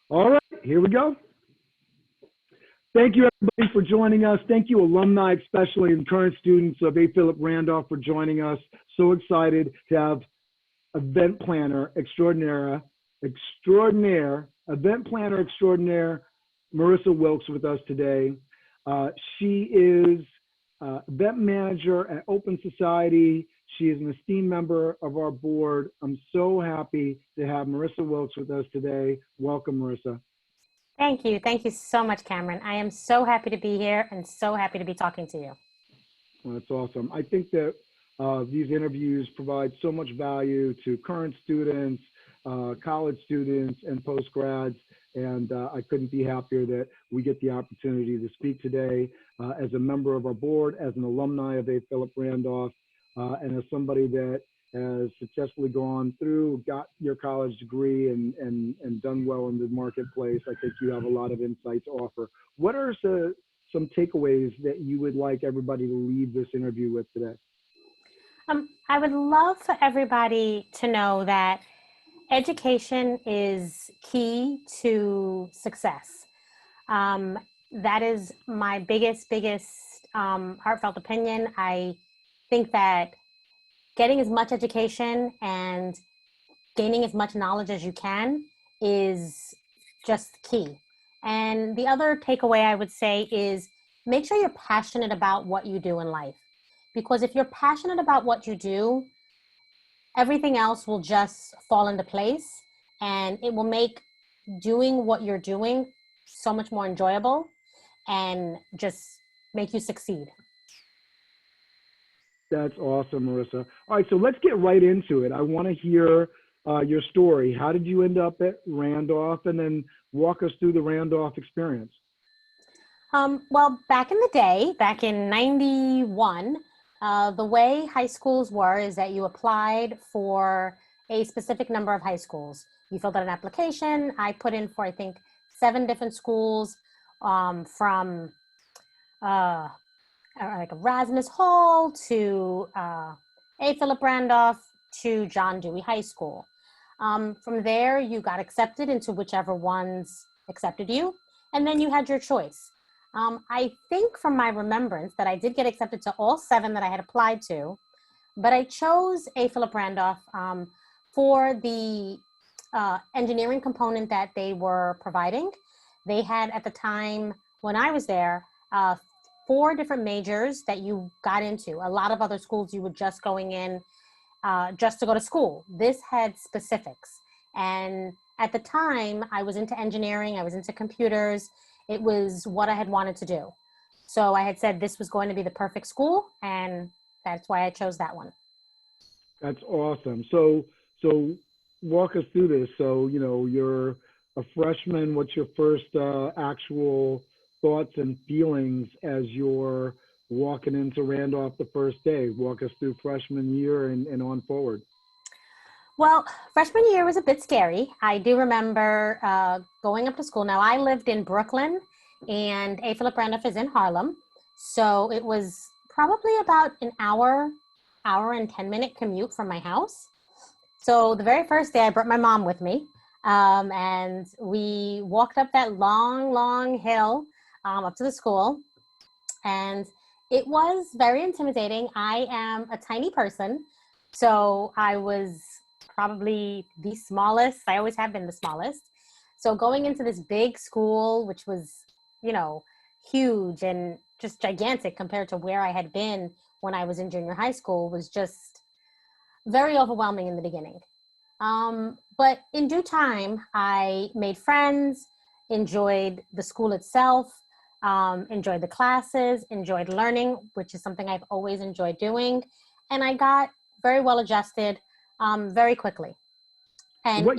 All right, here we go. Thank you, everybody, for joining us. Thank you, alumni, especially and current students of A. Philip Randolph, for joining us. So excited to have event planner extraordinaire, Marisa Wilkes with us today. She is event manager at Open Society. She is an esteemed member of our board. I'm so happy to have Marisa Wilkes with us today. Welcome, Marisa. Thank you. Thank you so much, Cameron. I am so happy to be here and so happy to be talking to you. Well, that's awesome. I think that these interviews provide so much value to current students, college students, and post-grads. And I couldn't be happier that we get the opportunity to speak today as a member of our board, as an alumni of A. Philip Randolph, and as somebody that has successfully gone through, got your college degree and done well in the marketplace. I think you have a lot of insight to offer. What are some takeaways that you would like everybody to leave this interview with today? I would love for everybody to know that education is key to success. That is my biggest heartfelt opinion. I think that getting as much education and gaining as much knowledge as you can is just key. And the other takeaway I would say is make sure you're passionate about what you do in life. Because if you're passionate about what you do, everything else will just fall into place and it will make doing what you're doing so much more enjoyable and just make you succeed. That's awesome, Marisa. All right, so let's get right into it. I want to hear your story. How did you end up at Randolph? And then walk us through the Randolph experience. Well, back in the day, back in 91, the way high schools were is that you applied for a specific number of high schools. You filled out an application. I put in for, I think, 7 different schools from like Erasmus Hall to A. Philip Randolph to John Dewey High School. From there, you got accepted into whichever ones accepted you, and then you had your choice. I think from my remembrance that I did get accepted to all 7 that I had applied to, but I chose A. Philip Randolph for the engineering component that they were providing. They had, at the time when I was there, 4 different majors that you got into. A lot of other schools you were just going in just to go to school. This had specifics. And at the time, I was into engineering, I was into computers. It was what I had wanted to do. So I had said this was going to be the perfect school, and that's why I chose that one. That's awesome. So walk us through this. So, you know, you're a freshman. What's your first actual thoughts and feelings as you're walking into Randolph the first day? Walk us through freshman year and on forward. Well, freshman year was a bit scary. I do remember going up to school. Now, I lived in Brooklyn, and A. Philip Randolph is in Harlem. So it was probably about an hour and 10-minute commute from my house. So the very first day, I brought my mom with me, and we walked up that long hill up to the school. And it was very intimidating. I am a tiny person, so I was probably the smallest. I always have been the smallest. So going into this big school, which was, you know, huge and just gigantic compared to where I had been when I was in junior high school, was just very overwhelming in the beginning. But in due time, I made friends, enjoyed the school itself, enjoyed the classes, enjoyed learning, which is something I've always enjoyed doing. And I got very well adjusted very quickly. And what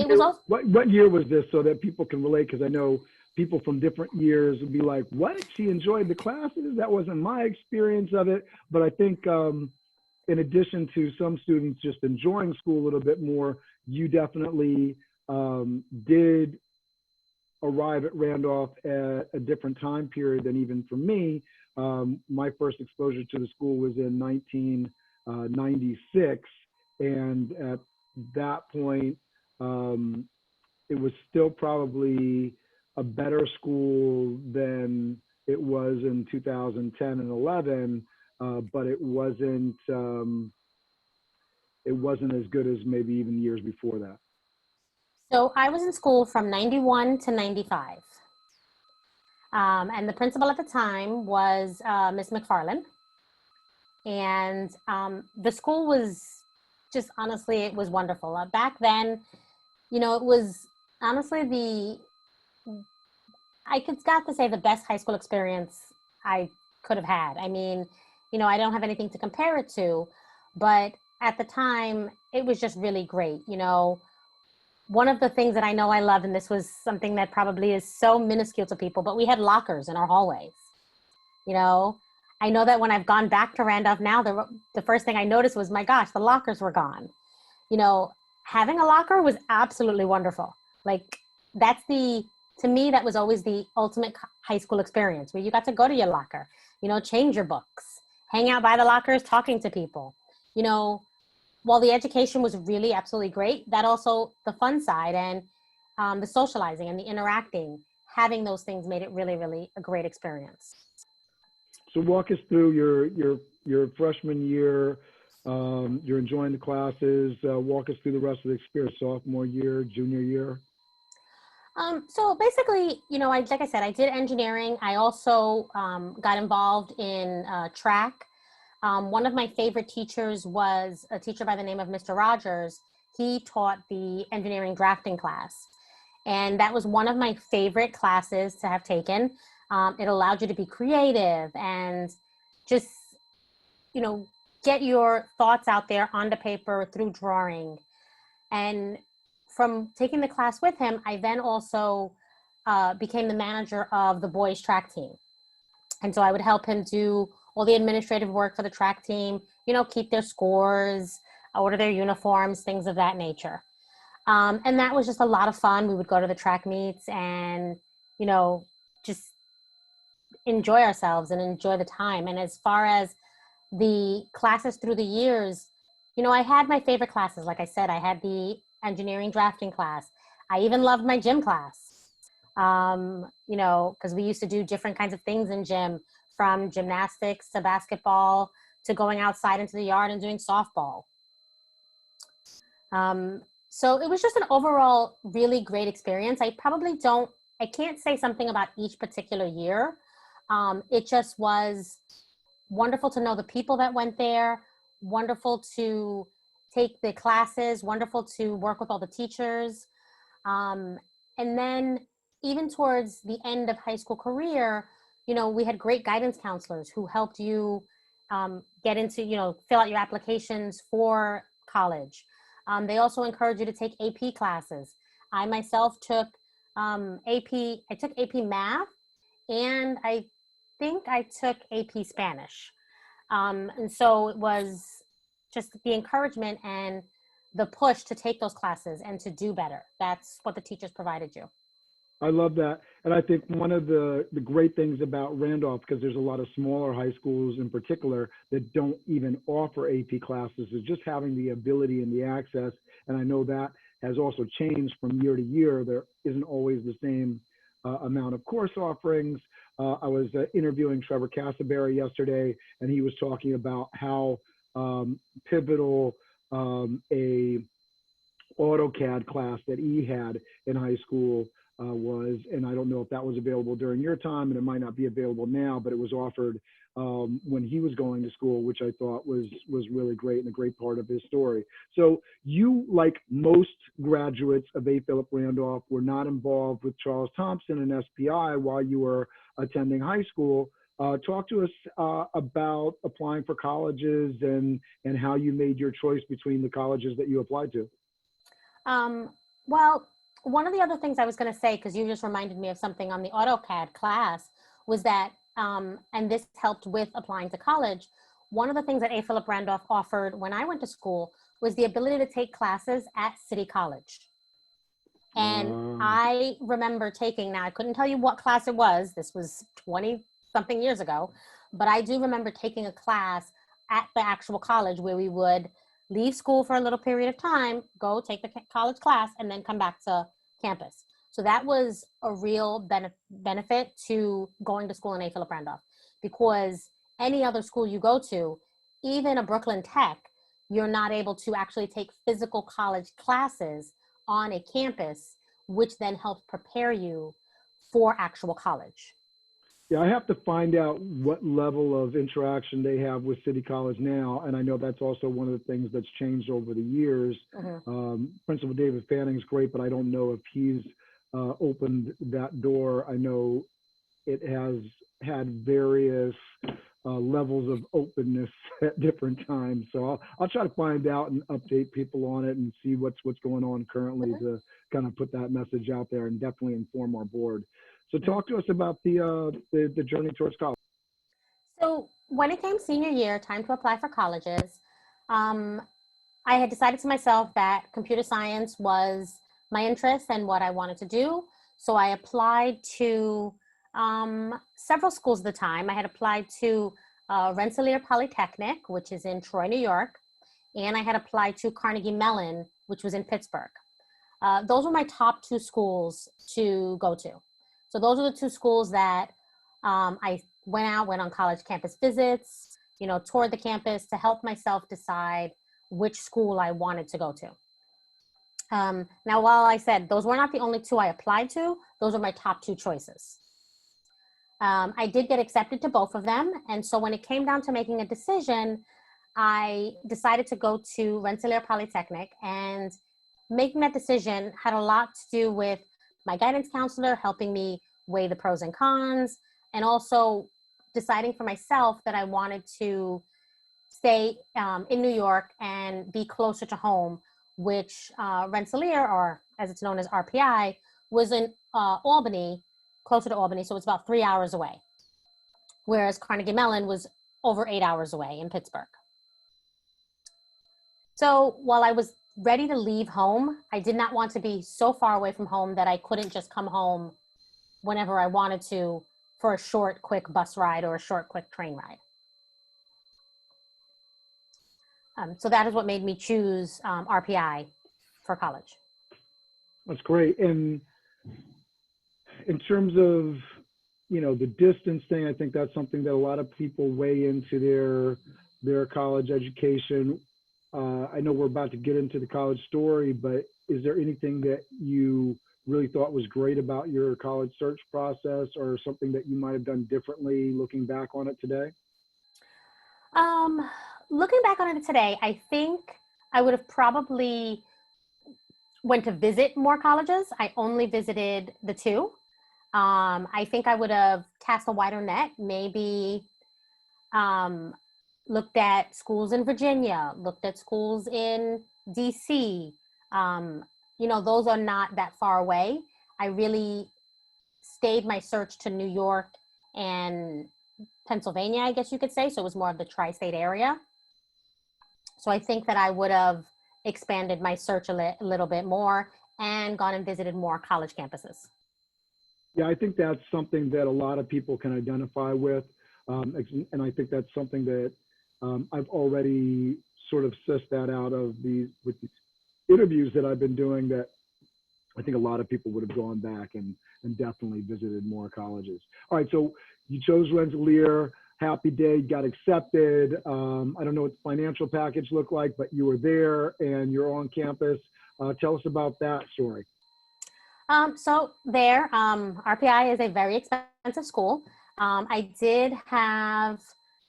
year was this, so that people can relate? Because I know people from different years would be like, what? She enjoyed the classes? That wasn't my experience of it. But I think in addition to some students just enjoying school a little bit more, you definitely did arrive at Randolph at a different time period than even for me. My first exposure to the school was in 1996. And at that point, it was still probably a better school than it was in 2010 and 11, but it wasn't as good as maybe even years before that. So I was in school from 91 to 95. And the principal at the time was Miss McFarland. And the school was just, honestly, it was wonderful. Back then, you know, it was honestly got to say the best high school experience I could have had. I mean, you know, I don't have anything to compare it to, but at the time, it was just really great. You know, one of the things that I know I love, and this was something that probably is so minuscule to people, but we had lockers in our hallways. You know, I know that when I've gone back to Randolph now, the first thing I noticed was, my gosh, the lockers were gone. You know, having a locker was absolutely wonderful. Like, to me, that was always the ultimate high school experience, where you got to go to your locker, you know, change your books, hang out by the lockers, talking to people. You know, while the education was really absolutely great, that also the fun side and the socializing and the interacting, having those things made it really, really a great experience. So walk us through your freshman year. You're enjoying the classes. Walk us through the rest of the experience, sophomore year, junior year. So basically, you know, like I said, I did engineering. I also got involved in track. One of my favorite teachers was a teacher by the name of Mr. Rogers. He taught the engineering drafting class. And that was one of my favorite classes to have taken. It allowed you to be creative and just, you know, get your thoughts out there on the paper through drawing. And from taking the class with him, I then also became the manager of the boys track team. And so I would help him do all the administrative work for the track team, you know, keep their scores, order their uniforms, things of that nature. And that was just a lot of fun. We would go to the track meets and, you know, just enjoy ourselves and enjoy the time. And as far as the classes through the years, you know, I had my favorite classes. Like I said, I had the engineering drafting class. I even loved my gym class, you know, because we used to do different kinds of things in gym, from gymnastics to basketball to going outside into the yard and doing softball. So it was just an overall really great experience. I can't say something about each particular year. It just was wonderful to know the people that went there, wonderful to take the classes, wonderful to work with all the teachers. And then even towards the end of high school career, you know, we had great guidance counselors who helped you get into, you know, fill out your applications for college. They also encourage you to take AP classes. I myself took I took AP Math, and I think I took AP Spanish. And so it was just the encouragement and the push to take those classes and to do better. That's what the teachers provided you. I love that. And I think one of the great things about Randolph, because there's a lot of smaller high schools in particular that don't even offer AP classes, is just having the ability and the access. And I know that has also changed from year to year. There isn't always the same amount of course offerings. I was interviewing Trevor Castleberry yesterday, and he was talking about how pivotal a AutoCAD class that he had in high school was, and I don't know if that was available during your time, and it might not be available now, but it was offered when he was going to school, which I thought was really great and a great part of his story. So you, like most graduates of A. Philip Randolph, were not involved with Charles Thompson and SPI while you were attending high school. Talk to us about applying for colleges and how you made your choice between the colleges that you applied to. Well, one of the other things I was going to say, because you just reminded me of something on the AutoCAD class, was that, and this helped with applying to college, one of the things that A. Philip Randolph offered when I went to school was the ability to take classes at City College. And I remember taking, now I couldn't tell you what class it was, this was 20-something years ago, but I do remember taking a class at the actual college where we would leave school for a little period of time, go take the college class, and then come back to campus. So that was a real benefit to going to school in A. Philip Randolph, because any other school you go to, even a Brooklyn Tech, you're not able to actually take physical college classes on a campus, which then helps prepare you for actual college. Yeah, I have to find out what level of interaction they have with City College now. And I know that's also one of the things that's changed over the years. Principal David Fanning's great, but I don't know if he's opened that door. I know it has had various levels of openness at different times. So I'll try to find out and update people on it and see what's going on currently to kind of put that message out there and definitely inform our board. So talk to us about the journey towards college. So when it came senior year, time to apply for colleges, I had decided to myself that computer science was my interest and what I wanted to do. So I applied to several schools at the time. I had applied to Rensseleaer Polytechnic, which is in Troy, New York, and I had applied to Carnegie Mellon, which was in Pittsburgh. Those were my top two schools to go to. So those are the two schools that I went on college campus visits, toured the campus to help myself decide which school I wanted to go to. Now, while I said those were not the only two I applied to, those are my top two choices. I did get accepted to both of them. And so when it came down to making a decision, I decided to go to Rensseleaer Polytechnic, and making that decision had a lot to do with my guidance counselor helping me weigh the pros and cons, and also deciding for myself that I wanted to stay in New York and be closer to home, which Rensseleaer, or as it's known as RPI, was in Albany, closer to Albany, so it's about 3 hours away, whereas Carnegie Mellon was over 8 hours away in Pittsburgh. So while I was ready to leave home, I did not want to be so far away from home that I couldn't just come home whenever I wanted to for a short, quick bus ride or a short, quick train ride. So that is what made me choose RPI for college. That's great. And in terms of, the distance thing, I think that's something that a lot of people weigh into their college education. I know we're about to get into the college story, but is there anything that you really thought was great about your college search process, or something that you might have done differently looking back on it today? Looking back on it today, I think I would have probably went to visit more colleges. I only visited the two. I think I would have cast a wider net, maybe looked at schools in Virginia, looked at schools in DC. Those are not that far away. I really stayed my search to New York and Pennsylvania, I guess you could say. So it was more of the tri-state area. So I think that I would have expanded my search a little bit more and gone and visited more college campuses. Yeah, I think that's something that a lot of people can identify with. And I think that's something that I've already sort of sussed that out with these interviews that I've been doing, that I think a lot of people would have gone back and definitely visited more colleges. All right, so you chose Rensseleaer, happy day, got accepted. I don't know what the financial package looked like, but you were there and you're on campus. Tell us about that story. So there, RPI is a very expensive school. I did have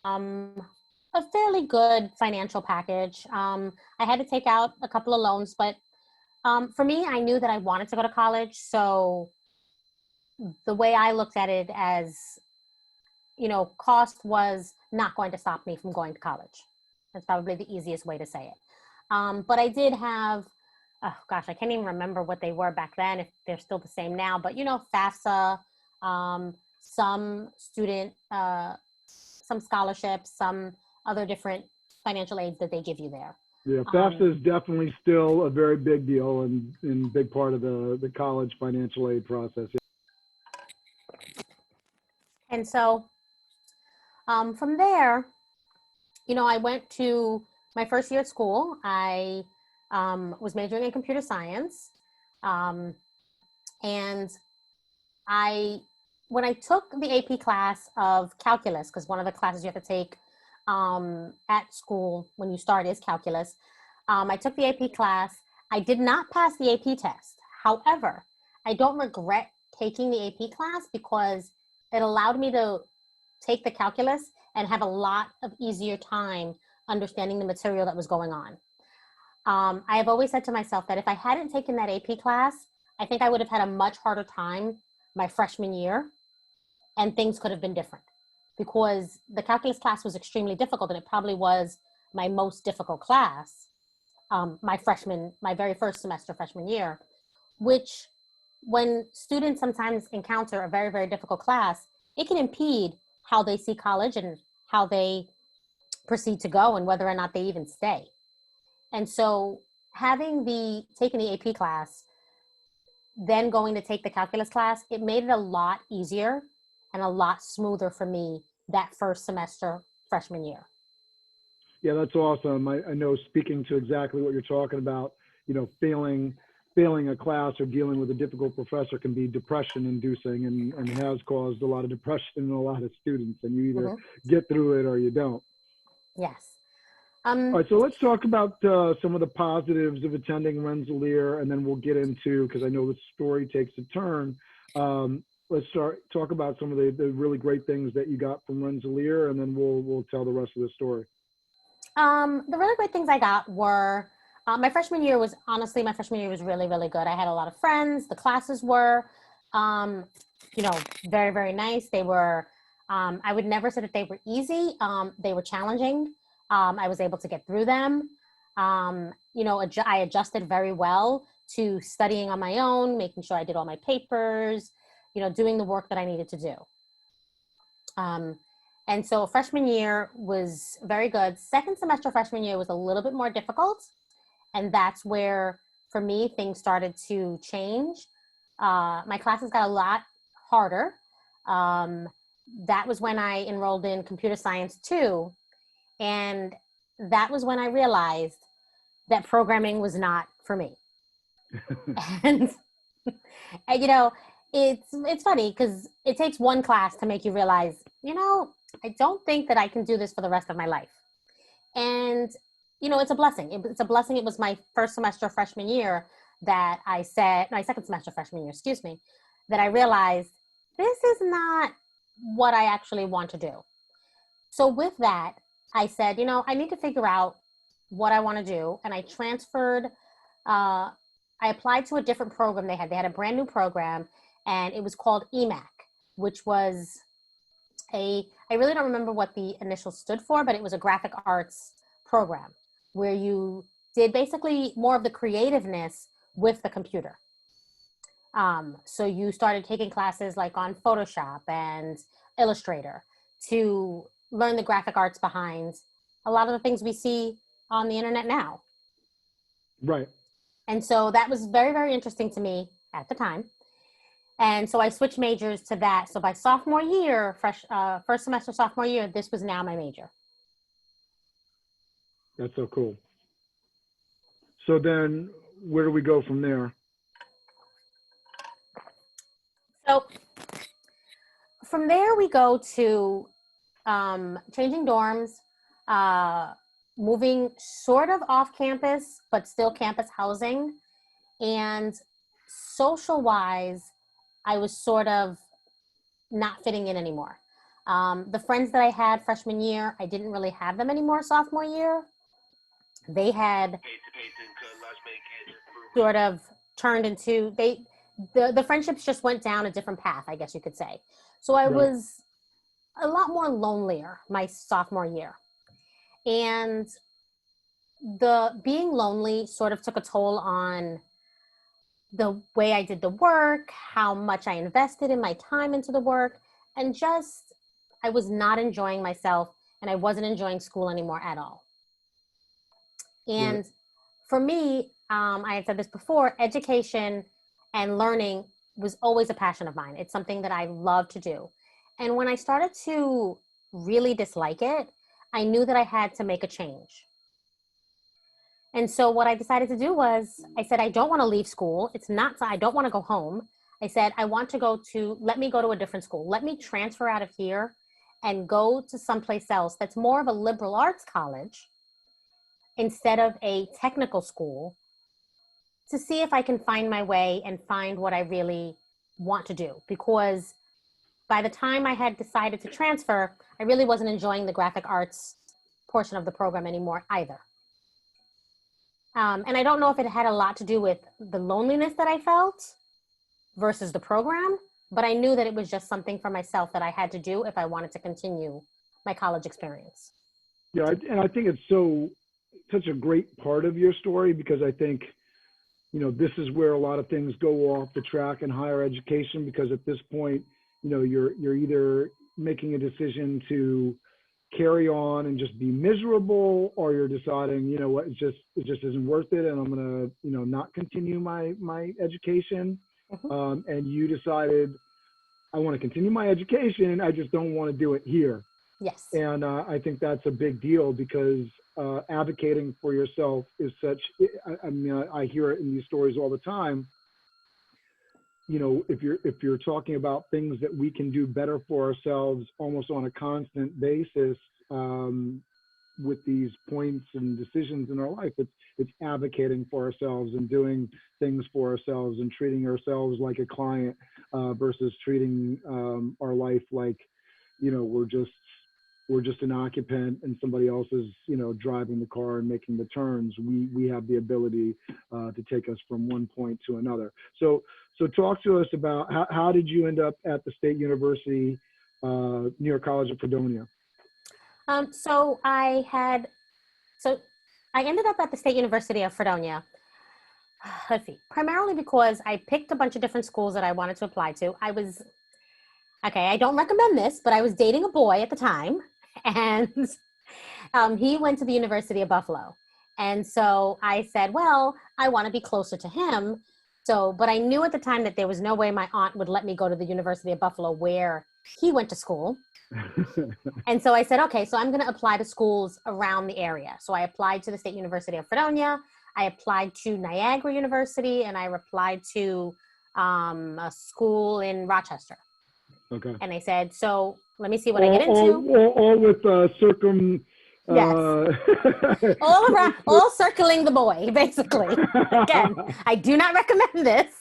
a fairly good financial package. I had to take out a couple of loans, but for me, I knew that I wanted to go to college. So the way I looked at it as, cost was not going to stop me from going to college. That's probably the easiest way to say it. But I did have, oh gosh, I can't even remember what they were back then, if they're still the same now, but FAFSA, some student, some scholarships, some other different financial aids that they give you there. Yeah, FAFSA is definitely still a very big deal and big part of the college financial aid process. And so from there, I went to my first year at school. I was majoring in computer science. And when I took the AP class of calculus, because one of the classes you have to take at school when you start is calculus, I took the AP class. I did not pass the AP test. However, I don't regret taking the AP class because it allowed me to take the calculus and have a lot of easier time understanding the material that was going on. I have always said to myself that if I hadn't taken that AP class, I think I would have had a much harder time my freshman year, and things could have been different because the calculus class was extremely difficult, and it probably was my most difficult class my very first semester freshman year, which when students sometimes encounter a very, very difficult class, it can impede how they see college and how they proceed to go and whether or not they even stay. And so taking the AP class, then going to take the calculus class, it made it a lot easier and a lot smoother for me that first semester freshman year. Yeah, that's awesome. I know, speaking to exactly what you're talking about, failing a class or dealing with a difficult professor can be depression inducing and has caused a lot of depression in a lot of students, and you either get through it or you don't. Yes. All right, so let's talk about some of the positives of attending Rensseleaer, and then we'll get into, because I know the story takes a turn. Let's talk about some of the really great things that you got from Rensseleaer, and then we'll tell the rest of the story. The really great things I got were my freshman year was really, really good. I had a lot of friends. The classes were, very, very nice. They were, I would never say that they were easy. They were challenging. I was able to get through them. I adjusted very well to studying on my own, making sure I did all my papers, doing the work that I needed to do. And so freshman year was very good. Second semester freshman year was a little bit more difficult. And that's where, for me, things started to change. My classes got a lot harder. That was when I enrolled in computer science too. And that was when I realized that programming was not for me. and it's funny because it takes one class to make you realize, I don't think that I can do this for the rest of my life. And, it's a blessing. It's a blessing. It was my first semester freshman year that second semester freshman year, that I realized this is not what I actually want to do. So with that, I said, I need to figure out what I want to do. And I transferred, I applied to a different program they had. They had a brand new program, and it was called EMAC, which was I really don't remember what the initials stood for, but it was a graphic arts program where you did basically more of the creativeness with the computer. So you started taking classes like on Photoshop and Illustrator to learn the graphic arts behind a lot of the things we see on the internet now. Right. And so that was very, very interesting to me at the time. And so I switched majors to that. So by sophomore year, first semester sophomore year, this was now my major. That's so cool. So then where do we go from there? So from there, we go to changing dorms, moving sort of off campus, but still campus housing. And social-wise, I was sort of not fitting in anymore. The friends that I had freshman year, I didn't really have them anymore sophomore year. They had sort of turned into, the friendships just went down a different path, I guess you could say. So I was a lot more lonelier my sophomore year. And the being lonely sort of took a toll on the way I did the work, how much I invested in my time into the work, and just, I was not enjoying myself, and I wasn't enjoying school anymore at all. And for me, I had said this before, education and learning was always a passion of mine. It's something that I love to do. And when I started to really dislike it, I knew that I had to make a change. And so what I decided to do was, I said, I don't want to leave school. I don't want to go home. I said, let me go to a different school. Let me transfer out of here and go to someplace else that's more of a liberal arts college instead of a technical school, to see if I can find my way and find what I really want to do. Because by the time I had decided to transfer, I really wasn't enjoying the graphic arts portion of the program anymore either. And I don't know if it had a lot to do with the loneliness that I felt versus the program, but I knew that it was just something for myself that I had to do if I wanted to continue my college experience. Yeah, and I think it's such a great part of your story, because I think, you know, this is where a lot of things go off the track in higher education, because at this point, you know, you're either making a decision to carry on and just be miserable, or you're deciding, you know what, it just isn't worth it, and I'm gonna, you know, not continue my education. And you decided, I want to continue my education, I just don't want to do it here. Yes. And I think that's a big deal, because advocating for yourself is such, I mean, I hear it in these stories all the time. You know, if you're talking about things that we can do better for ourselves almost on a constant basis, with these points and decisions in our life, it's advocating for ourselves and doing things for ourselves and treating ourselves like a client, versus treating our life like, you know, we're just an occupant and somebody else is, you know, driving the car and making the turns. We have the ability to take us from one point to another. So talk to us about how did you end up at the State University, New York College of Fredonia? So I ended up at the State University of Fredonia. Let's see, primarily because I picked a bunch of different schools that I wanted to apply to. I don't recommend this, but I was dating a boy at the time, and he went to the University of Buffalo. And so I said, well, I want to be closer to him. But I knew at the time that there was no way my aunt would let me go to the University of Buffalo where he went to school. And so I said, okay, so I'm going to apply to schools around the area. So I applied to the State University of Fredonia. I applied to Niagara University, and I applied to a school in Rochester. Okay. And I said, so let me see what I get into. All with Yes. All around, all circling the boy, basically. Again, I do not recommend this.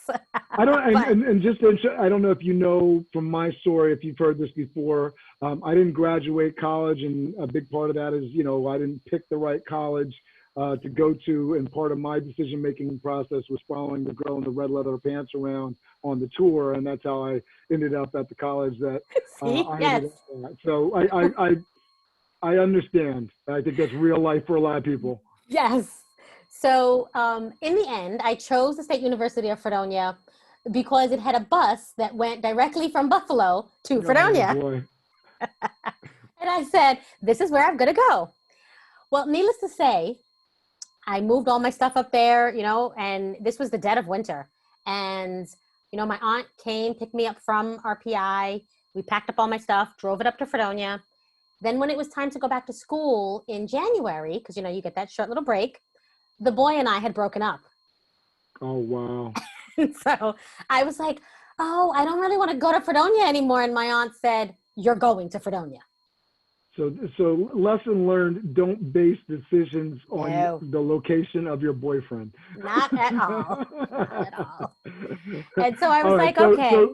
I don't, and just I don't know if you know from my story, if you've heard this before. I didn't graduate college, and a big part of that is, you know, I didn't pick the right college to go to, and part of my decision-making process was following the girl in the red leather pants around on the tour, and that's how I ended up at the college that I ended up at. So I understand. I think that's real life for a lot of people. Yes. So in the end, I chose the State University of Fredonia because it had a bus that went directly from Buffalo to Fredonia. Oh, boy. And I said, this is where I'm going to go. Well, needless to say, I moved all my stuff up there, you know, and this was the dead of winter. And, you know, my aunt came, picked me up from RPI. We packed up all my stuff, drove it up to Fredonia. Then when it was time to go back to school in January, because, you know, you get that short little break, the boy and I had broken up. Oh, wow. And so I was like, oh, I don't really want to go to Fredonia anymore. And my aunt said, you're going to Fredonia. So lesson learned, don't base decisions on the location of your boyfriend. Not at all. Not at all. And so I was like, okay.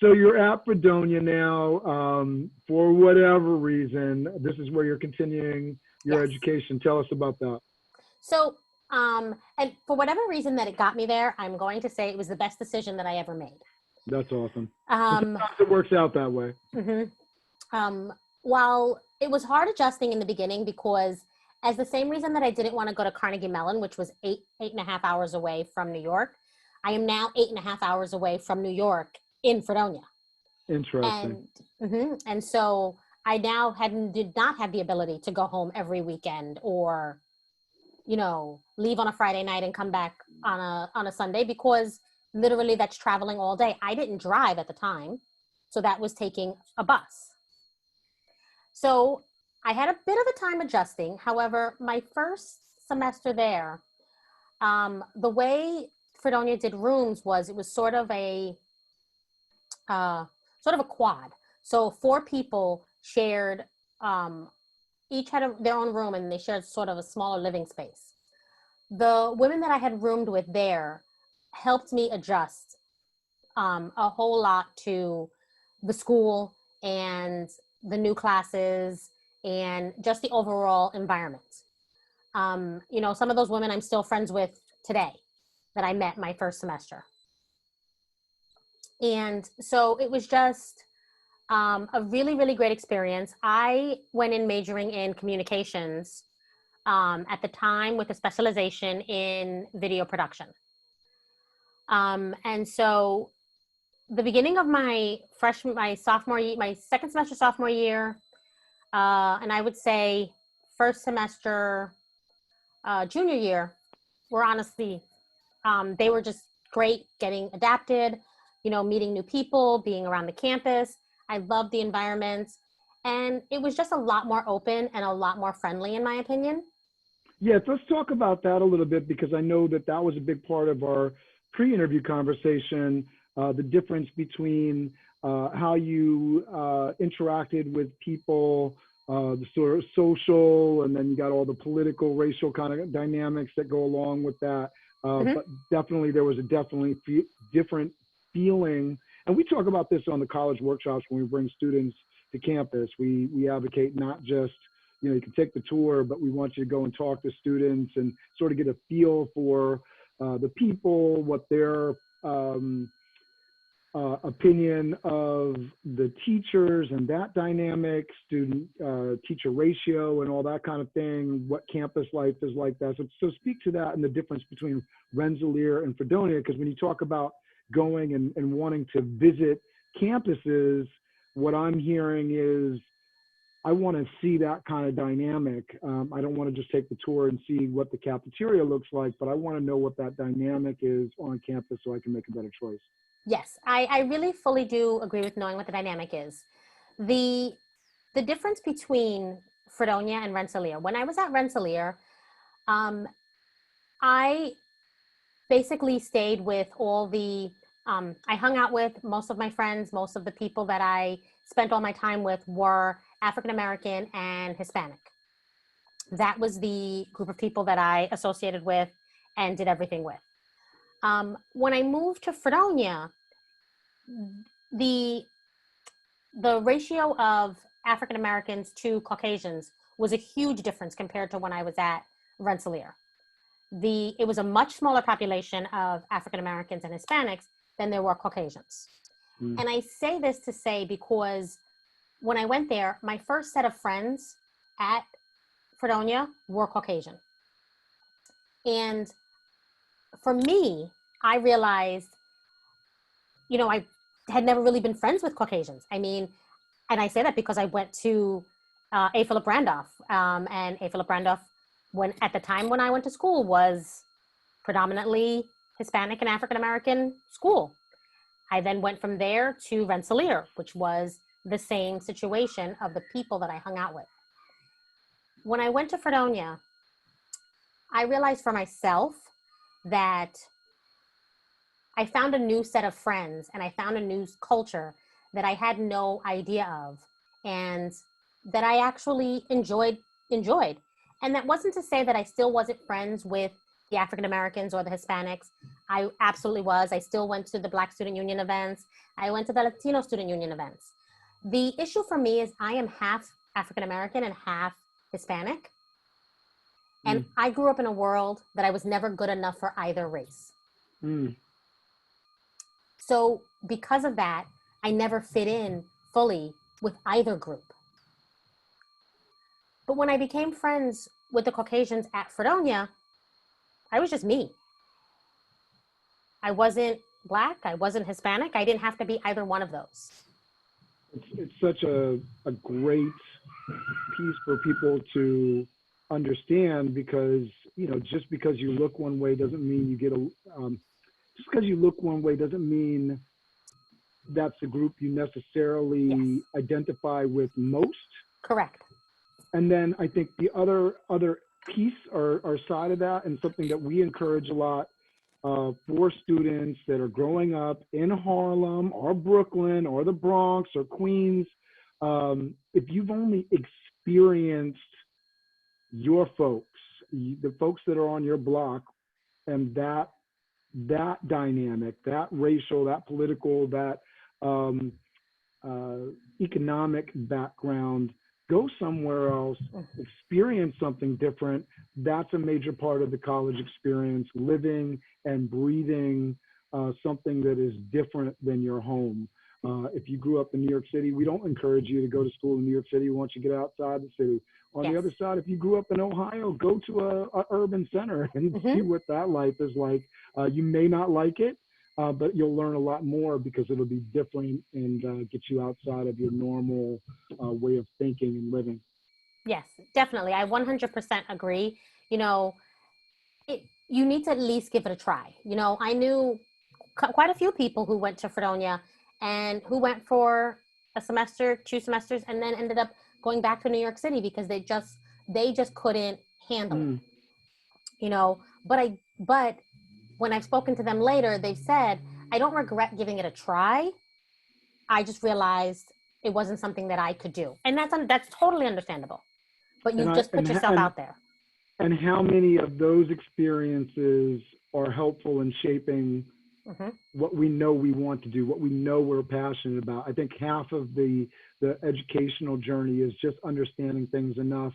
So you're at Fredonia now, for whatever reason. This is where you're continuing your education. Tell us about that. So, and for whatever reason that it got me there, I'm going to say it was the best decision that I ever made. That's awesome. Sometimes it works out that way. Mm-hmm. While it was hard adjusting in the beginning, because as the same reason that I didn't want to go to Carnegie Mellon, which was eight and a half hours away from New York, I am now 8.5 hours away from New York in Fredonia. Interesting. And so I now did not have the ability to go home every weekend, or, you know, leave on a Friday night and come back on a Sunday, because literally that's traveling all day. I didn't drive at the time, so that was taking a bus. So I had a bit of a time adjusting. However, my first semester there, the way Fredonia did rooms was, it was sort of a sort of a quad. So 4 people shared, each had their own room, and they shared sort of a smaller living space. The women that I had roomed with there helped me adjust a whole lot to the school and the new classes and just the overall environment. You know, some of those women I'm still friends with today that I met my first semester. And so it was just a really, really great experience. I went in majoring in communications at the time with a specialization in video production. And so the beginning of my sophomore year, my second semester sophomore year, and I would say first semester junior year, were honestly, they were just great, getting adapted, you know, meeting new people, being around the campus. I loved the environment, and it was just a lot more open and a lot more friendly, in my opinion. Yes, let's talk about that a little bit, because I know that that was a big part of our pre-interview conversation, the difference between how you interacted with people, the sort of social, and then you got all the political, racial kind of dynamics that go along with that. But definitely there was a different feeling. And we talk about this on the college workshops when we bring students to campus. We advocate not just, you know, you can take the tour, but we want you to go and talk to students and sort of get a feel for the people, what their opinion of the teachers and that dynamic, student teacher ratio and all that kind of thing, what campus life is like that. So speak to that and the difference between Rensseleaer and Fredonia, because when you talk about going and wanting to visit campuses, what I'm hearing is I want to see that kind of dynamic. I don't want to just take the tour and see what the cafeteria looks like, but I want to know what that dynamic is on campus so I can make a better choice. Yes, I really fully do agree with knowing what the dynamic is. The difference between Fredonia and Rensseleaer, when I was at Rensseleaer, I basically stayed with all the, I hung out with most of my friends. Most of the people that I spent all my time with were African-American and Hispanic. That was the group of people that I associated with and did everything with. When I moved to Fredonia, the ratio of African Americans to Caucasians was a huge difference compared to when I was at Rensseleaer. It was a much smaller population of African Americans and Hispanics than there were Caucasians. And I say this to say, because when I went there, my first set of friends at Fredonia were Caucasian. And for me, I realized, you know, I had never really been friends with Caucasians. I mean, and I say that because I went to A. Philip Randolph, and A. Philip Randolph, at the time when I went to school, was predominantly Hispanic and African-American school. I then went from there to Rensseleaer, which was the same situation of the people that I hung out with. When I went to Fredonia, I realized for myself that I found a new set of friends and I found a new culture that I had no idea of, and that I actually enjoyed. And that wasn't to say that I still wasn't friends with the African Americans or the Hispanics. I absolutely was. I still went to the Black Student Union events. I went to the Latino Student Union events. The issue for me is I am half African American and half Hispanic. And I grew up in a world that I was never good enough for either race. So because of that, I never fit in fully with either group. But when I became friends with the Caucasians at Fredonia, I was just me. I wasn't Black, I wasn't Hispanic, I didn't have to be either one of those. It's such a great piece for people to understand, because, you know, just because you look one way doesn't mean you get just because you look one way doesn't mean that's the group you necessarily identify with most. Correct. And then I think the other piece or side of that, and something that we encourage a lot for students that are growing up in Harlem or Brooklyn or the Bronx or Queens. If you've only experienced your folks, the folks that are on your block, and that dynamic, that racial, that political, that economic background, go somewhere else, experience something different. That's a major part of the college experience, living and breathing something that is different than your home. If you grew up in New York City, we don't encourage you to go to school in New York City once you get outside the city. On the other side, if you grew up in Ohio, go to a urban center and see what that life is like. You may not like it, but you'll learn a lot more because it'll be different and get you outside of your normal way of thinking and living. Yes, definitely. I 100% agree. You know, you need to at least give it a try. You know, I knew quite a few people who went to Fredonia and who went for a semester, 2 semesters, and then ended up going back to New York City because they just couldn't handle it. You know, but when I've spoken to them later, they've said, I don't regret giving it a try. I just realized it wasn't something that I could do. And that's totally understandable. But you just put yourself out there. And how many of those experiences are helpful in shaping what we know we want to do, what we know we're passionate about? I think half of the educational journey is just understanding things enough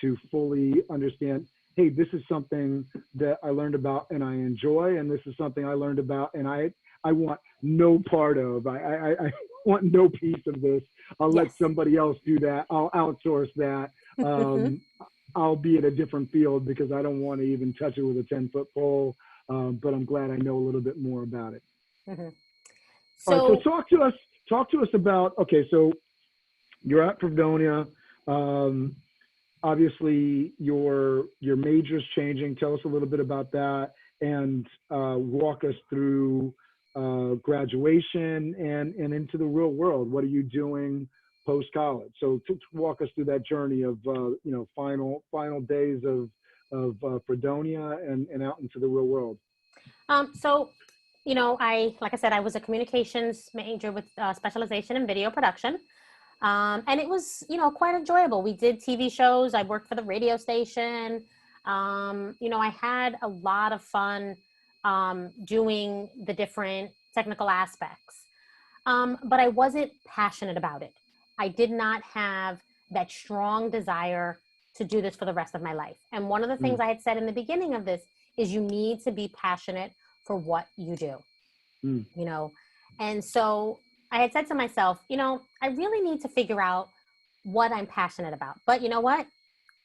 to fully understand, hey, this is something that I learned about and I enjoy, and this is something I learned about and I want no part of. I want no piece of this. I'll let somebody else do that. I'll outsource that. I'll be in a different field because I don't want to even touch it with a 10-foot pole. But I'm glad I know a little bit more about it. So, all right, so talk to us about, okay, so you're at Fredonia. Obviously your major's changing. Tell us a little bit about that and walk us through graduation and into the real world. What are you doing post-college? So to walk us through that journey of final days of Fredonia and out into the real world. So, you know, like I said, I was a communications major with specialization in video production. And it was, you know, quite enjoyable. We did TV shows. I worked for the radio station. You know, I had a lot of fun doing the different technical aspects. But I wasn't passionate about it. I did not have that strong desire to do this for the rest of my life. And one of the things I had said in the beginning of this is you need to be passionate for what you do, you know? And so I had said to myself, you know, I really need to figure out what I'm passionate about. But you know what?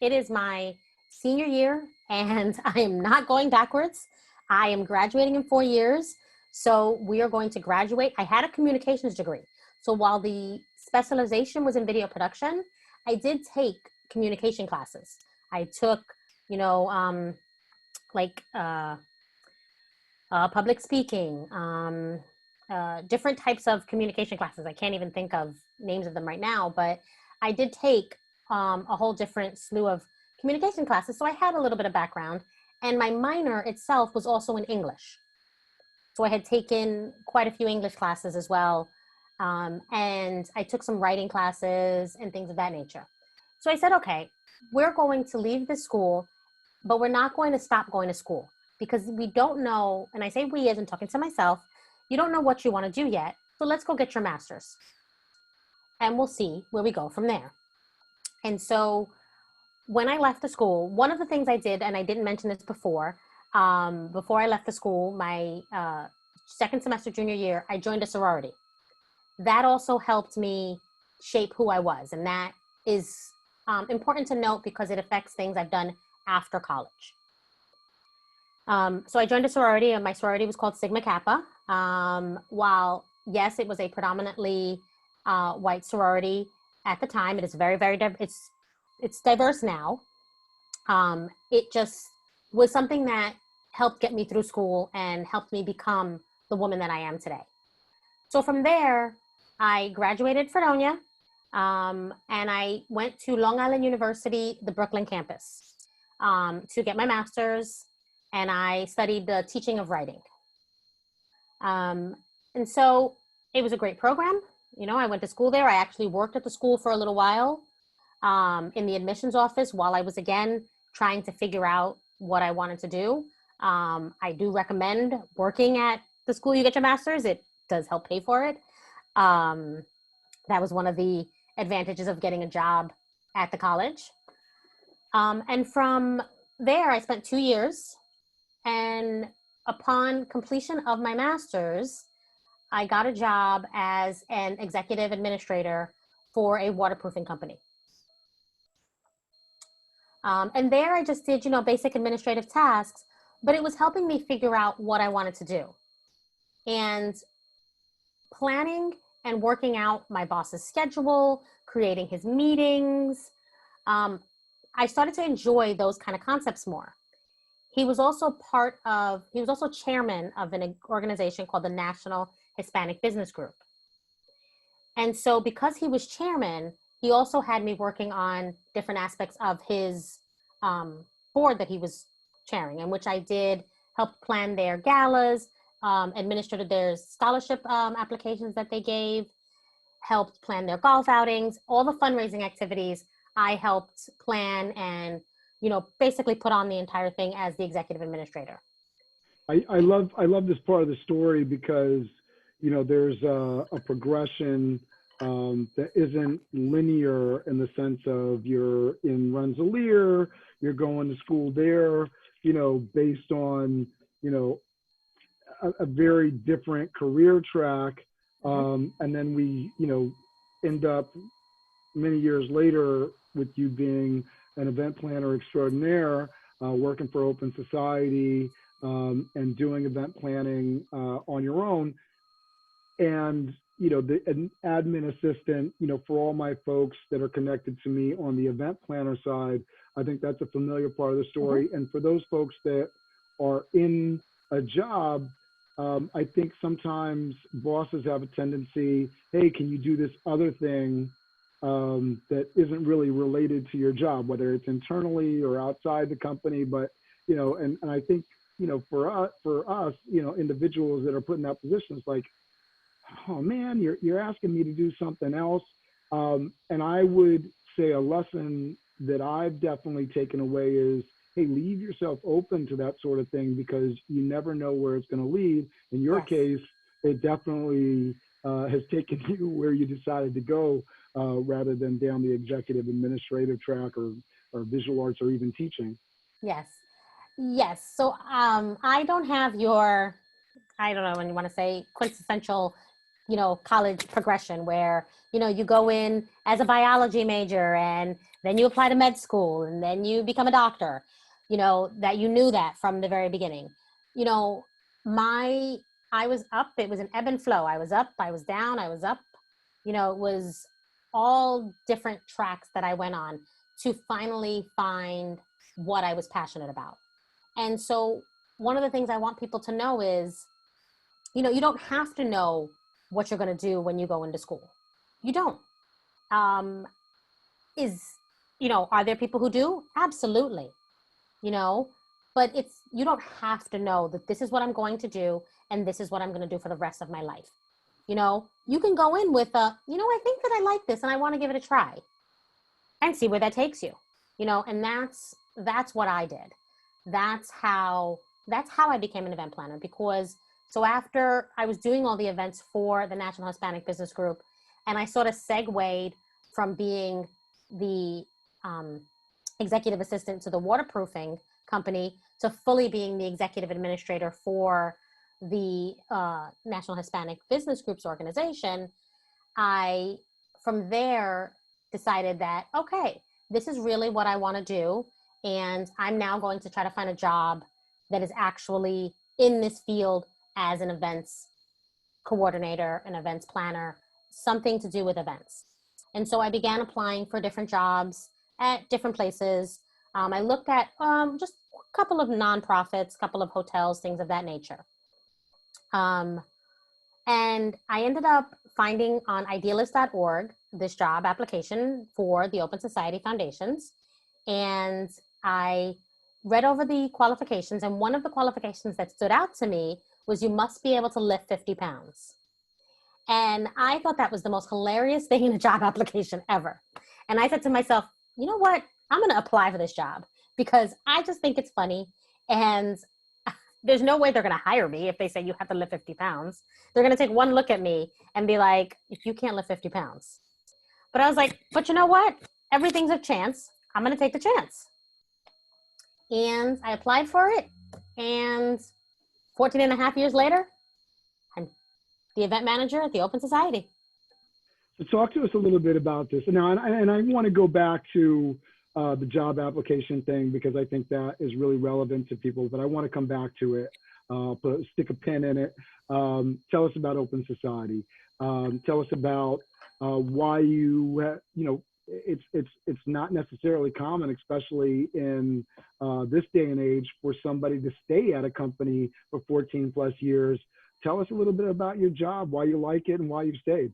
It is my senior year and I am not going backwards. I am graduating in 4 years. So we are going to graduate. I had a communications degree. So while the specialization was in video production, I did take communication classes. I took, you know, public speaking, different types of communication classes. I can't even think of names of them right now, but I did take a whole different slew of communication classes. So I had a little bit of background, and my minor itself was also in English. So I had taken quite a few English classes as well. And I took some writing classes and things of that nature. So I said, okay, we're going to leave this school, but we're not going to stop going to school because we don't know, and I say we as in talking to myself, you don't know what you want to do yet. So let's go get your master's and we'll see where we go from there. And so when I left the school, one of the things I did, and I didn't mention this before I left the school, my second semester junior year, I joined a sorority. That also helped me shape who I was. And that is important to note because it affects things I've done after college. So I joined a sorority, and my sorority was called Sigma Kappa. While, yes, it was a predominantly white sorority at the time, it is very, very, it's diverse now. It just was something that helped get me through school and helped me become the woman that I am today. So from there, I graduated Fredonia, and I went to Long Island University, the Brooklyn campus, to get my master's. and I studied the teaching of writing. And so it was a great program. You know, I went to school there. I actually worked at the school for a little while in the admissions office while I was, again, trying to figure out what I wanted to do. I do recommend working at the school you get your master's. It does help pay for it. That was one of the advantages of getting a job at the college. And from there, I spent 2 years. And upon completion of my master's, I got a job as an executive administrator for a waterproofing company. And there I just did, you know, basic administrative tasks, but it was helping me figure out what I wanted to do. And planning and working out my boss's schedule, creating his meetings, I started to enjoy those kind of concepts more. He was also chairman of an organization called the National Hispanic Business Group. And so because he was chairman, he also had me working on different aspects of his board that he was chairing, in which I did help plan their galas, administered their scholarship applications that they gave, helped plan their golf outings, all the fundraising activities I helped plan and, you know, basically put on the entire thing as the executive administrator. I love this part of the story because, you know, there's a progression that isn't linear in the sense of you're in Rensseleaer, you're going to school there, you know, based on, you know, a very different career track. And then we, you know, end up many years later with you being an event planner extraordinaire, working for Open Society and doing event planning on your own. And, you know, an admin assistant, you know, for all my folks that are connected to me on the event planner side, I think that's a familiar part of the story. And for those folks that are in a job, I think sometimes bosses have a tendency, hey, can you do this other thing that isn't really related to your job, whether it's internally or outside the company. But, you know, and I think, you know, for us, you know, individuals that are put in that position, it's like, oh man, you're asking me to do something else. And I would say a lesson that I've definitely taken away is, hey, leave yourself open to that sort of thing because you never know where it's going to lead. In your case, it definitely has taken you where you decided to go rather than down the executive administrative track or visual arts or even teaching. Yes. So I don't have your, I don't know when you want to say quintessential, you know, college progression where, you know, you go in as a biology major and then you apply to med school and then you become a doctor, you know, that you knew that from the very beginning. You know, I was up, it was an ebb and flow. I was up, I was down, I was up. You know, it was all different tracks that I went on to finally find what I was passionate about. And so one of the things I want people to know is, you know, you don't have to know what you're going to do when you go into school. You don't. You know, are there people who do? Absolutely. You know, but you don't have to know that this is what I'm going to do and this is what I'm going to do for the rest of my life. You know, you can go in with you know, I think that I like this and I want to give it a try and see where that takes you, you know, and that's what I did. That's how I became an event planner, because so after I was doing all the events for the National Hispanic Business Group, and I sort of segued from being the executive assistant to the waterproofing company to fully being the executive administrator for the National Hispanic Business Group's organization, I, from there, decided that, okay, this is really what I want to do. And I'm now going to try to find a job that is actually in this field as an events coordinator, an events planner, something to do with events. And so I began applying for different jobs at different places. I looked at just a couple of nonprofits, a couple of hotels, things of that nature. And I ended up finding on idealist.org this job application for the Open Society Foundations. And I read over the qualifications, and one of the qualifications that stood out to me was you must be able to lift 50 pounds. And I thought that was the most hilarious thing in a job application ever. And I said to myself, you know what? I'm going to apply for this job because I just think it's funny. And there's no way they're going to hire me if they say you have to lift 50 pounds. They're going to take one look at me and be like, if you can't lift 50 pounds. But I was like, but you know what? Everything's a chance. I'm going to take the chance. And I applied for it. And 14 and a half years later, I'm the event manager at the Open Society. So talk to us a little bit about this. Now, and I want to go back to the job application thing because I think that is really relevant to people, but I want to come back to it, stick a pin in it. Tell us about Open Society. Tell us about why it's not necessarily common, especially in this day and age, for somebody to stay at a company for 14 plus years. Tell us a little bit about your job, why you like it and why you've stayed.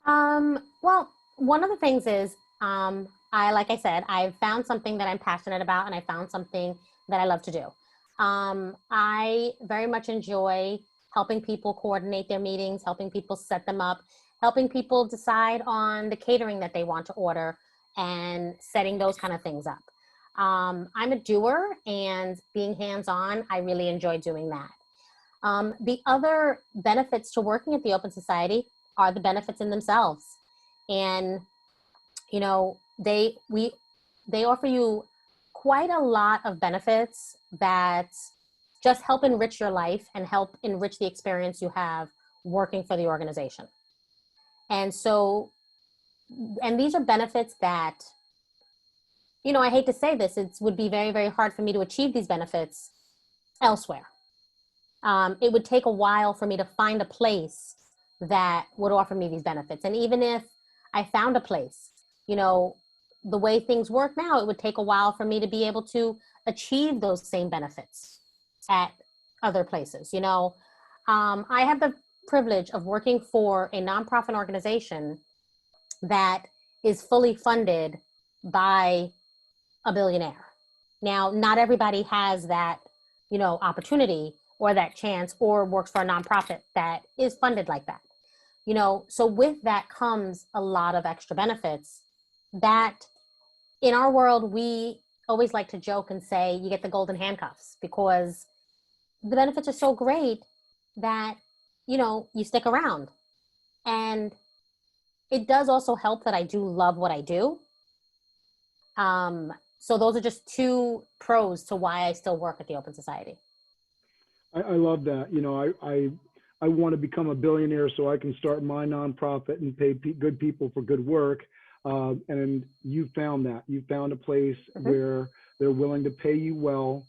Well, one of the things is, like I said, I've found something that I'm passionate about, and I found something that I love to do. I very much enjoy helping people coordinate their meetings, helping people set them up, helping people decide on the catering that they want to order, and setting those kind of things up. I'm a doer, and being hands-on, I really enjoy doing that. The other benefits to working at the Open Society are the benefits in themselves. And, you know, they offer you quite a lot of benefits that just help enrich your life and help enrich the experience you have working for the organization. And so, and these are benefits that, you know, I hate to say this, it would be very, very hard for me to achieve these benefits elsewhere. It would take a while for me to find a place that would offer me these benefits. And even if I found a place, you know, the way things work now, it would take a while for me to be able to achieve those same benefits at other places. You know, I have the privilege of working for a nonprofit organization that is fully funded by a billionaire. Now, not everybody has that, you know, opportunity or that chance, or works for a nonprofit that is funded like that. You know, so with that comes a lot of extra benefits that in our world, we always like to joke and say you get the golden handcuffs because the benefits are so great that, you know, you stick around. And it does also help that I do love what I do. So those are just two pros to why I still work at the Open Society. I love that. You know, I want to become a billionaire so I can start my nonprofit and pay good people for good work. And you found that. You found a place where they're willing to pay you well,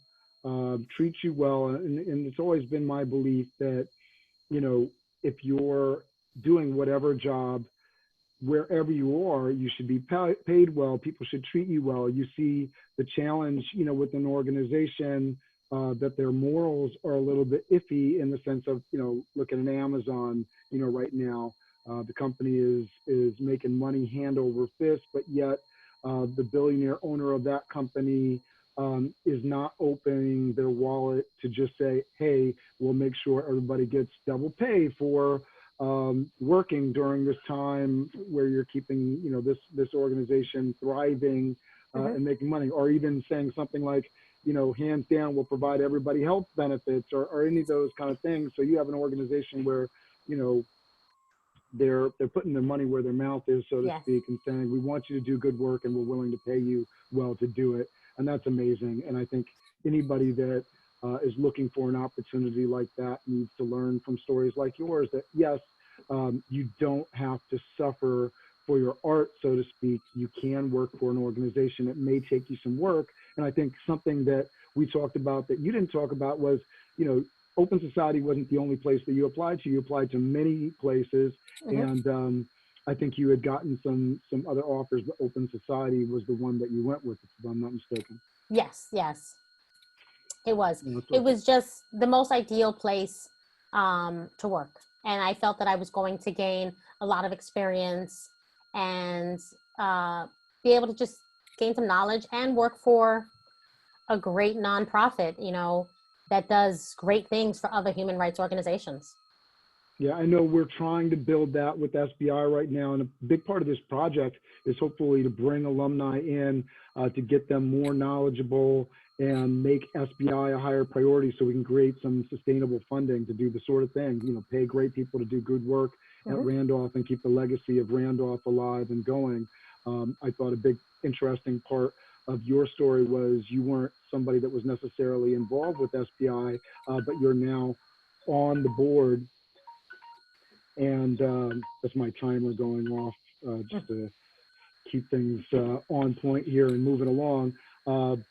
treat you well. And it's always been my belief that, you know, if you're doing whatever job, wherever you are, you should be paid well. People should treat you well. You see the challenge, you know, with an organization that their morals are a little bit iffy in the sense of, you know, look at an Amazon, you know, right now, the company is making money hand over fist, but yet the billionaire owner of that company is not opening their wallet to just say, hey, we'll make sure everybody gets double pay for working during this time where you're keeping, you know, this organization thriving and making money, or even saying something like, you know, hands down, we'll provide everybody health benefits or any of those kind of things. So you have an organization where, you know, they're putting their money where their mouth is, so to speak, and saying, we want you to do good work and we're willing to pay you well to do it. And that's amazing. And I think anybody that is looking for an opportunity like that needs to learn from stories like yours that, yes, you don't have to suffer for your art, so to speak. You can work for an organization. It may take you some work. And I think something that we talked about that you didn't talk about was, you know, Open Society wasn't the only place that you applied to. You applied to many places. And I think you had gotten some other offers, but Open Society was the one that you went with, if I'm not mistaken. Yes, it was. It was just the most ideal place to work. And I felt that I was going to gain a lot of experience and be able to just gain some knowledge and work for a great nonprofit, you know, that does great things for other human rights organizations. Yeah, I know we're trying to build that with SBI right now, and a big part of this project is hopefully to bring alumni in to get them more knowledgeable and make SBI a higher priority so we can create some sustainable funding to do the sort of thing, you know, pay great people to do good work at Randolph and keep the legacy of Randolph alive and going. I thought a big interesting part of your story was you weren't somebody that was necessarily involved with SBI, but you're now on the board. And that's my timer going off just to keep things on point here and moving along. You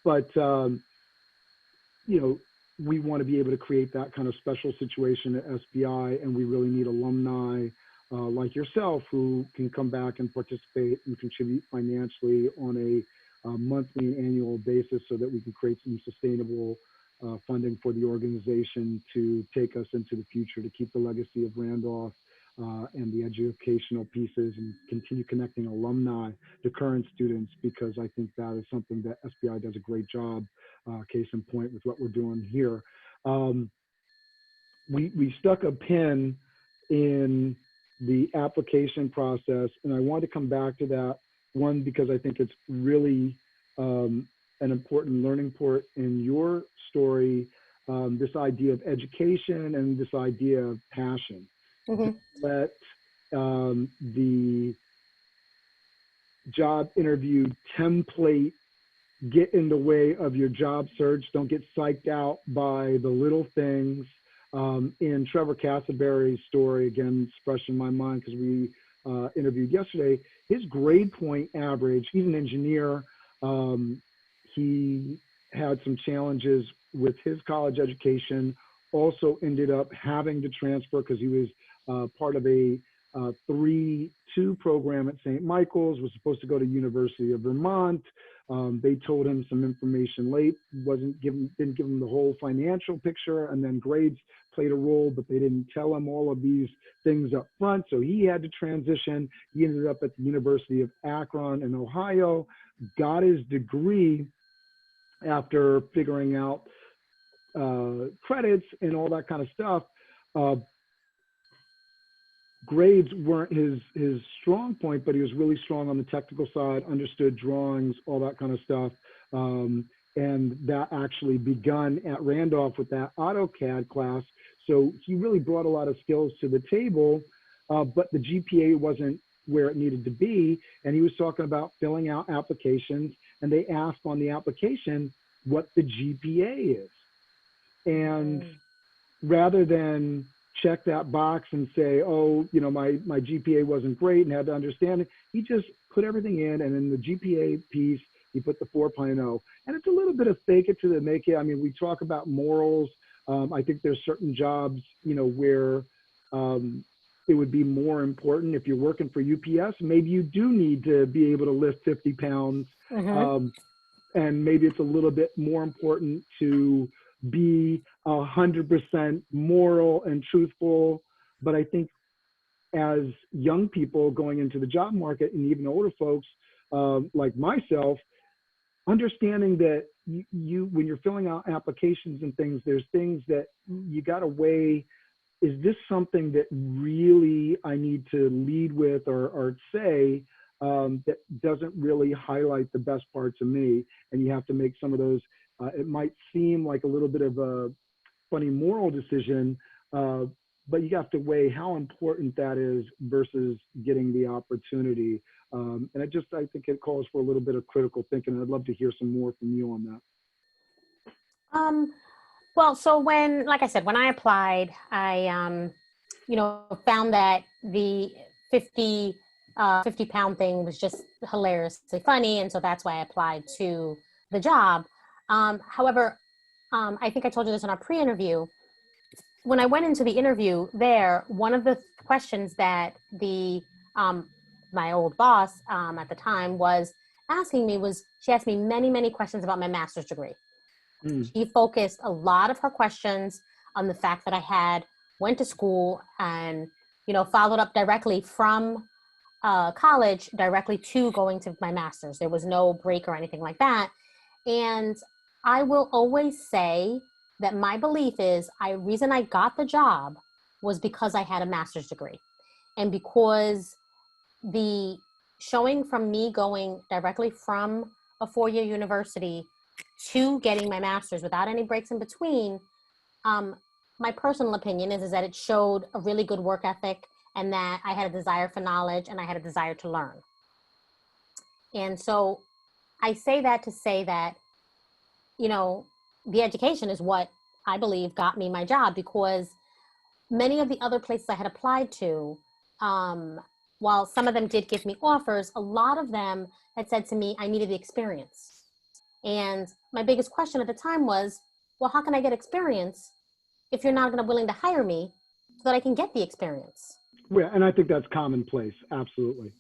know, we want to be able to create that kind of special situation at SBI, and we really need alumni like yourself who can come back and participate and contribute financially on a monthly and annual basis so that we can create some sustainable funding for the organization to take us into the future, to keep the legacy of Randolph and the educational pieces and continue connecting alumni to current students, because I think that is something that SBI does a great job, case in point with what we're doing here. We stuck a pin in the application process, and I want to come back to that one because I think it's really an important learning point in your story, this idea of education and this idea of passion. Let the job interview template get in the way of your job search. Don't get psyched out by the little things. In Trevor Castleberry's story, again, it's fresh in my mind because we interviewed yesterday, his grade point average, he's an engineer. He had some challenges with his college education, also ended up having to transfer because he was part of a 3-2 program at St. Michael's, was supposed to go to University of Vermont. They told him some information late, didn't give him the whole financial picture, and then grades played a role, but they didn't tell him all of these things up front. So he had to transition. He ended up at the University of Akron in Ohio, got his degree after figuring out credits and all that kind of stuff. Grades weren't his strong point, but he was really strong on the technical side, understood drawings, all that kind of stuff. And that actually begun at Randolph with that AutoCAD class. So he really brought a lot of skills to the table, but the GPA wasn't where it needed to be. And he was talking about filling out applications, and they asked on the application what the GPA is. And rather than check that box and say, oh, you know, my GPA wasn't great and had to understand it, he just put everything in, and in the GPA piece, he put the 4.0. And it's a little bit of fake it till they make it. I mean, we talk about morals. I think there's certain jobs, you know, where it would be more important. If you're working for UPS, maybe you do need to be able to lift 50 pounds. And maybe it's a little bit more important to be 100% moral and truthful. But I think as young people going into the job market, and even older folks like myself, understanding that you when you're filling out applications and things, there's things that you got to weigh. Is this something that really I need to lead with or say that doesn't really highlight the best parts of me? And you have to make some of those. It might seem like a little bit of a funny moral decision, but you have to weigh how important that is versus getting the opportunity. And I think it calls for a little bit of critical thinking. I'd love to hear some more from you on that. Well, so like I said, when I applied, I, you know, found that the 50-pound thing was just hilariously funny. And so that's why I applied to the job. However, I think I told you this in our pre-interview. When I went into the interview there, one of the questions that my old boss at the time was asking me she asked me many, many questions about my master's degree. She focused a lot of her questions on the fact that I went to school and, you know, followed up directly from college directly to going to my master's. There was no break or anything like that. And I will always say that my belief is reason I got the job was because I had a master's degree. And because the showing from me going directly from a four-year university to getting my master's without any breaks in between, my personal opinion is that it showed a really good work ethic and that I had a desire for knowledge and I had a desire to learn. And so I say that to say that, the education is what I believe got me my job, because many of the other places I had applied to, while some of them did give me offers, a lot of them had said to me, I needed the experience. And my biggest question at the time was, well, how can I get experience if you're not going to willing to hire me so that I can get the experience? Yeah, and I think that's commonplace. Absolutely.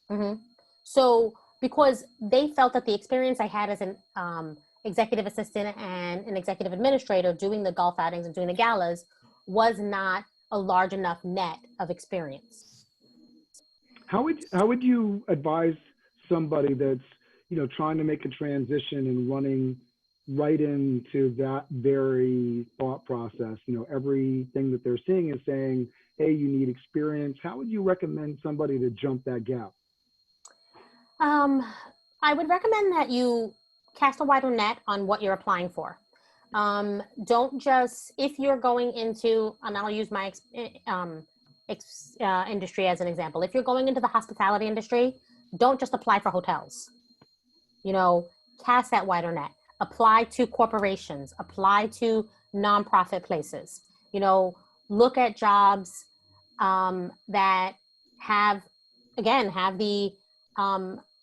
Mm-hmm. So because they felt that the experience I had as an executive assistant and an executive administrator doing the golf outings and doing the galas was not a large enough net of experience. How would you advise somebody that's, trying to make a transition and running right into that very thought process? Everything that they're seeing is saying, hey, you need experience. How would you recommend somebody to jump that gap? I would recommend that you cast a wider net on what you're applying for. Don't just, if you're going into, and I'll use my industry as an example. If you're going into the hospitality industry, don't just apply for hotels. Cast that wider net. Apply to corporations. Apply to nonprofit places. Look at jobs that have the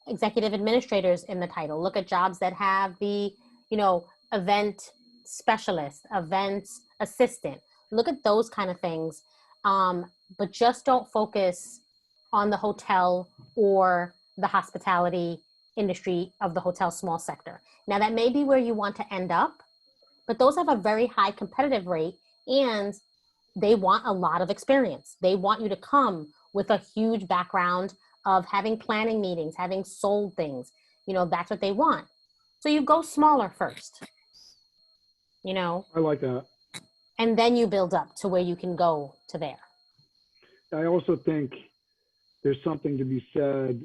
executive administrators in the title. Look at jobs that have the, event specialist, event assistant. Look at those kind of things. But just don't focus on the hotel or the hospitality industry of the hotel small sector. Now, that may be where you want to end up, but those have a very high competitive rate and they want a lot of experience. They want you to come with a huge background of having planning meetings, having sold things. That's what they want. So you go smaller first, I like that. and then you build up to where you can go to there. I also think there's something to be said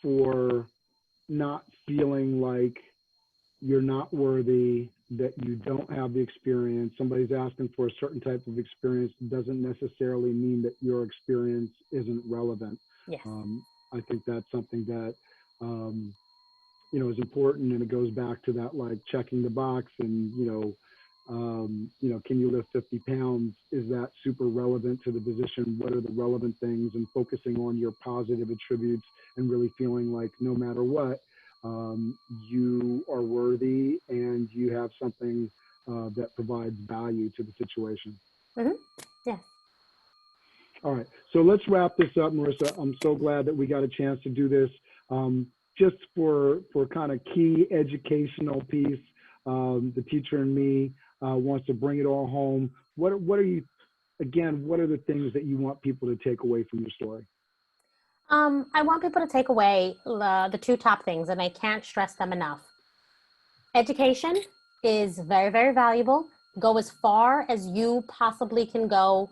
for not feeling like you're not worthy, that you don't have the experience. Somebody's asking for a certain type of experience doesn't necessarily mean that your experience isn't relevant. Yes. I think that's something that, is important, and it goes back to that, like checking the box and, can you lift 50 pounds? Is that super relevant to the position? What are the relevant things? And focusing on your positive attributes and really feeling like no matter what, you are worthy and you have something that provides value to the situation. Mm-hmm. Yeah. All right, so let's wrap this up, Marissa. I'm so glad that we got a chance to do this. Just for kind of key educational piece, the teacher in me wants to bring it all home. What are the things that you want people to take away from your story? I want people to take away the two top things, and I can't stress them enough. Education is very, very valuable. Go as far as you possibly can go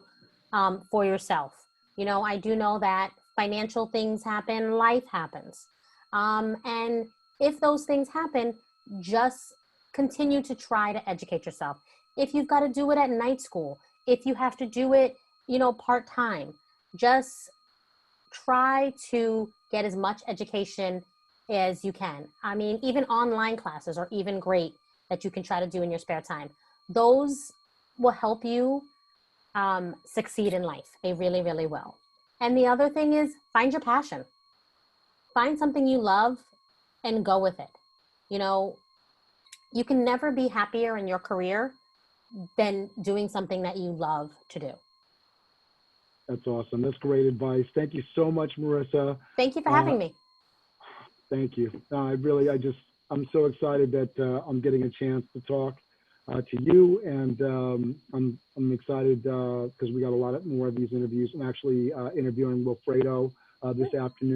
for yourself. I do know that financial things happen, life happens. And if those things happen, just continue to try to educate yourself. If you've got to do it at night school, if you have to do it, part-time, just try to get as much education as you can. I mean, even online classes are even great that you can try to do in your spare time. Those will help you succeed in life. They really, really will. And the other thing is find your passion. Find something you love and go with it. You can never be happier in your career than doing something that you love to do. That's awesome. That's great advice. Thank you so much, Marissa. Thank you for having me. Thank you. I'm so excited that I'm getting a chance to talk to you, and I'm excited because we got a lot more of these interviews. I'm actually interviewing Wilfredo this afternoon.